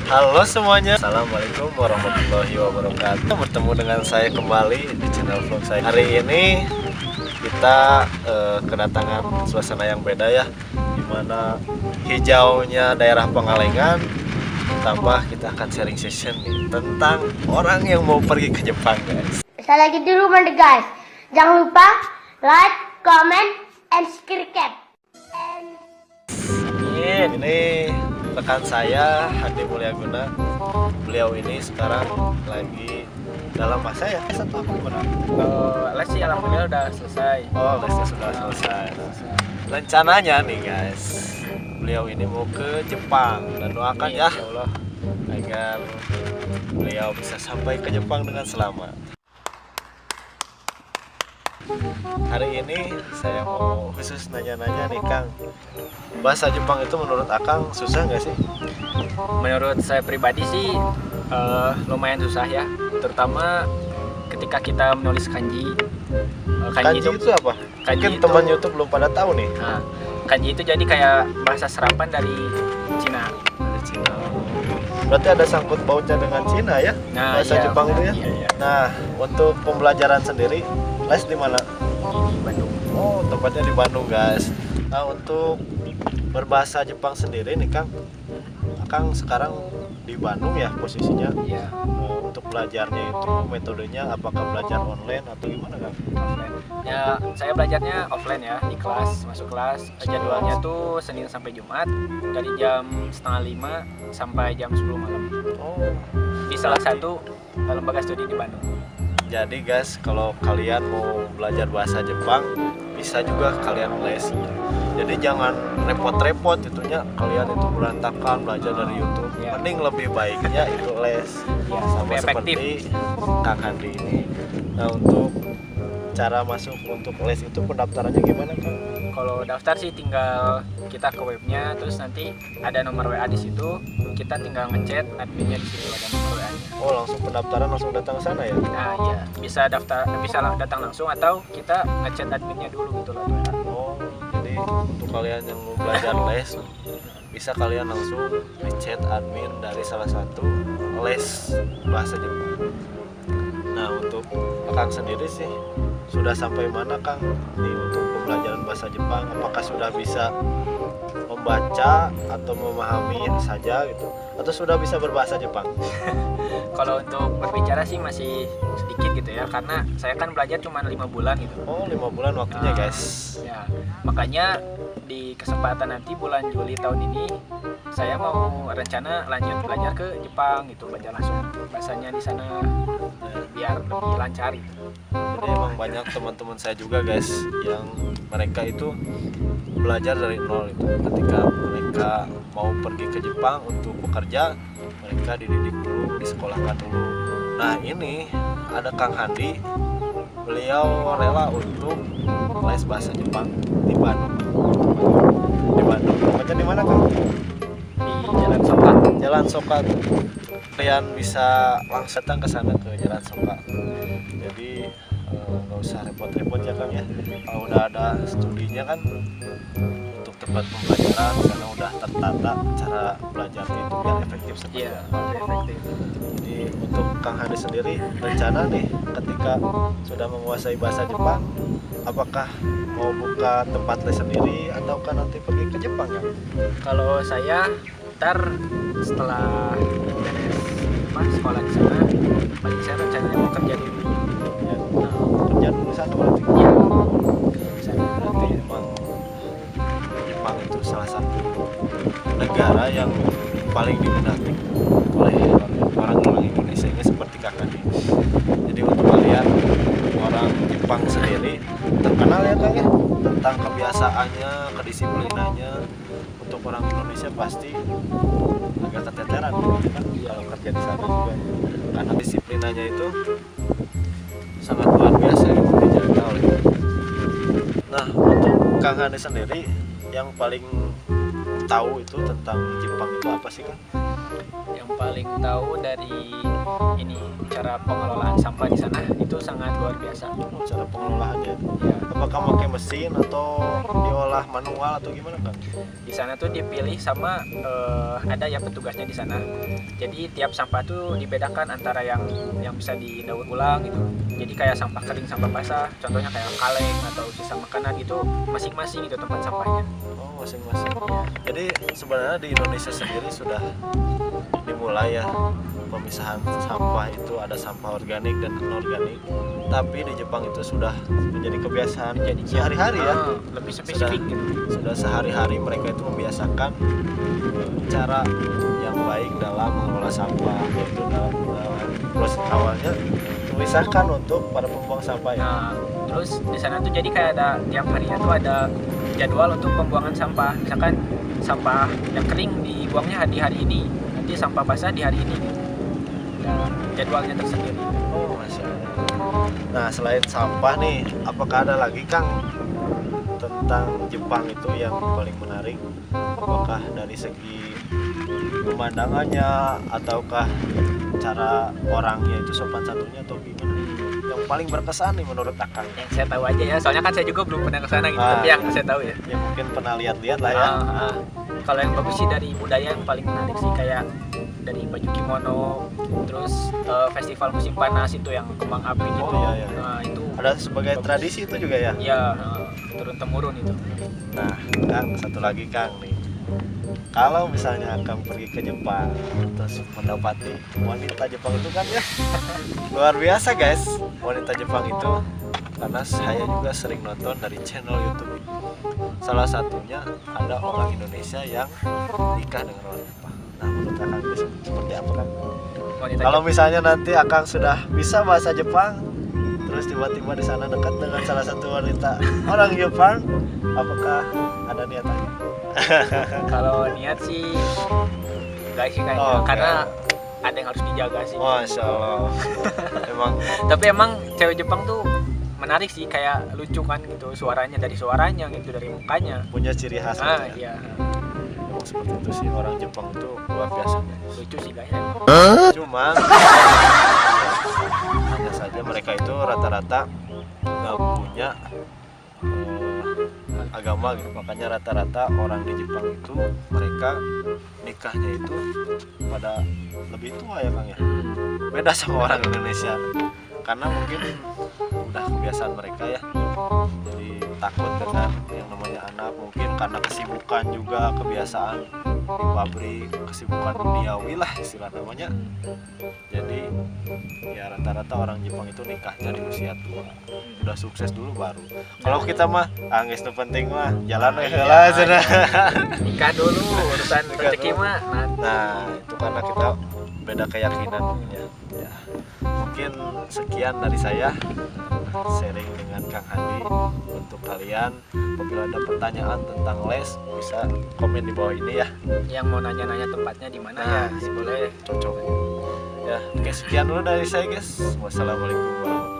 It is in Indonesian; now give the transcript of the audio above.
Halo semuanya, assalamualaikum warahmatullahi wabarakatuh. Bertemu dengan saya kembali di channel vlog saya. Hari ini kita kedatangan suasana yang beda ya, dimana hijaunya daerah Pangalengan. Tambah kita akan sharing session nih tentang orang yang mau pergi ke Jepang, guys. Saya lagi di rumah deh guys. Jangan lupa like, comment, and subscribe. Ini rekan saya Hadi Mulyaguna. Beliau ini sekarang lagi dalam masa ya satu apa gimana? Les sih alhamdulillah udah selesai. Oh, lesnya sudah selesai. Rencananya nih guys, beliau ini mau ke Jepang dan doakan ya Allah agar beliau bisa sampai ke Jepang dengan selamat. Hari ini saya mau khusus nanya-nanya nih Kang, bahasa Jepang itu menurut Akang susah nggak sih? Menurut saya pribadi sih lumayan susah ya, terutama ketika kita menulis kanji. Kanji itu apa? Kanji Mungkin itu, teman YouTube belum pada tahu nih. Nah, kanji itu jadi kayak bahasa serapan dari Cina. Dari Cina. Berarti ada sangkut pautnya dengan Cina ya? Nah, Bahasa iya, Jepang itu ya? iya. Nah, untuk pembelajaran sendiri, les di mana? Di Bandung. Oh, tempatnya di Bandung, guys. Nah, untuk berbahasa Jepang sendiri nih, Kang. Kang sekarang di Bandung ya posisinya. Iya. Untuk belajarnya itu metodenya apakah belajar online atau gimana, Kang? Offline. Ya, saya belajarnya offline ya, di kelas, masuk kelas. Jadwalnya tuh Senin sampai Jumat dari jam 4:30 sampai jam 10 malam. Oh, Di salah satu lembaga studi di Bandung. jadi guys, kalau kalian mau belajar bahasa Jepang, bisa juga kalian les. Jadi jangan repot-repot itunya, kalian itu berantakan belajar dari YouTube. Ya. Mending lebih baiknya itu les. Ya, Sama lebih efektif. seperti Kang Handi ini. Nah, untuk cara masuk untuk les itu pendaftarannya gimana, Kang? Kalau daftar sih tinggal kita ke webnya, terus nanti ada nomor WA di situ, kita tinggal ngechat adminnya di situ ada nomor WA-nya. Oh, langsung pendaftaran langsung datang ke sana ya? Nah iya, bisa datang langsung atau kita ngechat adminnya dulu gitu loh. Oh, jadi untuk kalian yang mau belajar les, bisa kalian langsung ngechat admin dari salah satu les bahasa Jepang. Nah, untuk Kang sendiri sih sudah sampai mana Kang di untuk pembelajaran bahasa Jepang? Apakah sudah bisa membaca atau memahami saja gitu, atau sudah bisa berbahasa Jepang? Kalau untuk berbicara sih masih sedikit gitu ya, karena saya kan belajar cuma 5 bulan gitu. Oh, 5 bulan waktunya Nah, guys. Ya, makanya di kesempatan nanti bulan Juli tahun ini saya mau rencana lanjut belajar ke Jepang gitu, belajar langsung bahasanya di sana biar lebih lancar gitu. Jadi emang banyak teman-teman saya juga guys yang mereka itu belajar dari nol itu. Ketika mereka mau pergi ke Jepang untuk bekerja, mereka dididik dulu, disekolahkan dulu. Nah, ini ada Kang Handi, beliau rela untuk les bahasa Jepang di Bandung. Di Bandung. Tempatnya di mana, Kang? Di Jalan Sokat. Jalan Sokat. Kalian bisa langsung datang ke sana ke Jalan Sokat. Jadi nggak usah repot-repot ya Kang ya. Kalau udah ada studinya kan untuk tempat pembelajaran karena udah tertata cara belajarnya itu biar efektif seperti Iya, apa. lebih efektif. Jadi untuk Kang Hadi sendiri rencana nih ketika sudah menguasai bahasa Jepang, apakah mau buka tempat les sendiri ataukah nanti pergi ke Jepang ya? Kalau saya ntar setelah beres sekolah di sana, bagi saya rencananya mau kerja dulu. Ya, kerja dulu di sana berarti. Iya, di sana. Berarti emang Jepang itu salah satu negara yang paling diminati oleh orang-orang Indonesia ini seperti Kang Hadi. Jadi untuk kalian orang Jepang sendiri terkenal ya Kang ya tentang kebiasaannya, kedisiplinannya. Untuk orang Indonesia pasti agak keteteran gitu kan kalau kerja di sana juga, karena disiplinannya itu sangat luar biasa gitu dijaga oleh. Nah, untuk Kang Hadi sendiri yang paling tahu itu tentang Jepang itu apa sih Kang? Yang paling tahu dari ini cara pengelolaan sampah di sana itu sangat luar biasa. Cara pengelolaannya Ya, apakah pakai mesin atau diolah manual atau gimana kan? di sana tuh dipilih sama ada ya petugasnya di sana. Jadi tiap sampah tuh dibedakan antara yang bisa didaur ulang gitu. Jadi kayak sampah kering, sampah basah, contohnya kayak kaleng atau sisa makanan gitu, masing-masing itu tempat sampahnya. Oh, masing-masing. Jadi sebenarnya di Indonesia sendiri sudah dimulai ya pemisahan sampah, itu ada sampah organik dan anorganik. Tapi di Jepang itu sudah menjadi kebiasaan, jadi sehari-hari ya. Lebih spesifik gitu. Sudah sehari-hari mereka itu membiasakan cara yang baik dalam mengelola sampah, yaitu dalam proses awalnya memisahkan untuk para pembuang sampah ya. Nah, terus di sana tuh jadi kayak ada tiap harinya tuh ada jadwal untuk pembuangan sampah. Misalkan sampah yang kering dibuangnya di hari ini, nanti sampah basah di hari ini. Dan jadwalnya tersendiri. Oh, Masya Allah. Nah, selain sampah nih, apakah ada lagi Kang tentang Jepang itu yang paling menarik? Apakah dari segi pemandangannya ataukah cara orangnya itu sopan santunnya atau gimana? Yang paling berkesan nih menurut Akang? Yang saya tahu aja ya, soalnya kan saya juga belum pernah ke sana gitu, Ah. tapi yang saya tahu ya. Ya mungkin pernah lihat-lihat lah ya. Kalau yang bagus sih dari budaya yang paling menarik sih kayak dari baju kimono, terus festival musim panas itu yang kembang api gitu. Oh, iya, iya. Nah, itu Ada sebagai tradisi itu juga ya. ya turun temurun itu. Nah, Kang, satu lagi Kang nih. Kalau misalnya Kang pergi ke Jepang terus mendapati wanita Jepang itu kan ya luar biasa guys, wanita Jepang itu, karena saya juga sering nonton dari channel YouTube. Salah satunya ada orang Indonesia yang nikah dengan orang Jepang. Nah, menurut Akang itu seperti apa Kang? Wanita Kalau misalnya nanti Akang sudah bisa bahasa Jepang, terus tiba-tiba di sana dekat dengan salah satu wanita orang Jepang, apakah ada niatannya? Kalau niat sih enggak sih kayaknya, Oh, karena ada yang harus dijaga sih. Masya Allah. Emang Tapi emang cewek Jepang tuh menarik sih, kayak lucu kan gitu, suaranya gitu, dari mukanya. punya ciri khas gitu ya. Iya, Emang seperti itu sih, orang Jepang itu luar biasa guys. lucu sih kayaknya. Cuman hanya saja mereka itu rata-rata nggak punya agama gitu, makanya rata-rata orang di Jepang itu mereka nikahnya itu pada lebih tua ya Kang ya, beda sama orang Indonesia karena mungkin udah kebiasaan mereka ya, jadi takut dengan yang namanya anak, mungkin karena kesibukan juga, kebiasaan di pabrik, kesibukan duniawi lah istilah namanya. Jadi ya rata-rata orang Jepang itu nikahnya di usia tua, udah sukses dulu baru. Kalau kita mah angis nu penting mah jalan we heula cenah. Nikah dulu, urusan Nikah rezeki dulu. mah nanti. Nah, itu karena kita beda keyakinan ya. Ya. Mungkin sekian dari saya sharing dengan Kang Handi. Untuk kalian apabila ada pertanyaan tentang les bisa komen di bawah ini ya. Yang mau nanya-nanya tempatnya di mana Nah, ya, boleh. Cocok. Ya, oke sekian dulu dari saya guys. Wassalamualaikum warahmatullahi wabarakatuh.